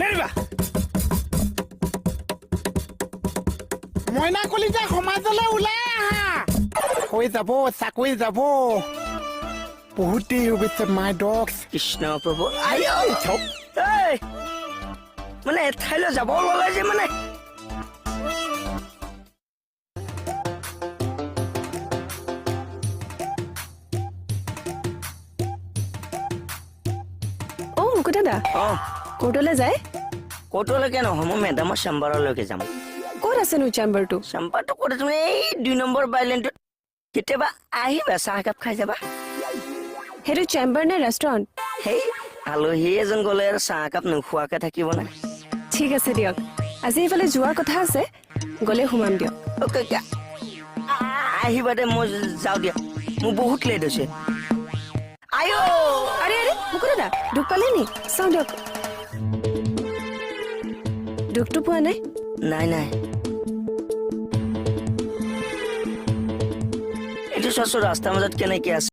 নেৰিবা মইনা কলিতা সমাজলৈ ওলাই আহা হৈ যাব চাকৰি যাব বহুত দেৰি হৈ গৈছে মাই ডগছ কৃষ্ণ প্ৰভু মানে এঠাইলৈ যাব ল'লে যে মানে মুকু দাদা কোৰ্টলৈ যায় ক'তলৈকে নহয় মই মেডামৰ চেম্বাৰলৈকে যাম ক'ত আছেনো চেম্বাৰটো চেম্বাৰটো ক'ত তুমি এই 2 নম্বৰ বাইলেনটোত কেতিয়াবা আহিবা চাহ একাপ খাই যাবা সেইটো চেম্বাৰ নে ৰেষ্টুৰেণ্ট সেই আলহী এজন গ'লে আৰু চাহ একাপ নোখোৱাকে থাকিব নাই ঠিক আছে দিয়ক আজি এইফালে যোৱাৰ কথা আছে গ'লে সোমাম দিয়ক আহিবা দে মই যাওঁ দিয়া মোৰ বহুত লেট হৈছে আইঅ আৰে মুকু দাদা দুখ পালে নি চাওঁ দিয়ক দুখটো পোৱা নাই নাই এইটো চোৱাচোন ৰাস্তাৰ মাজত কেনেকে আছে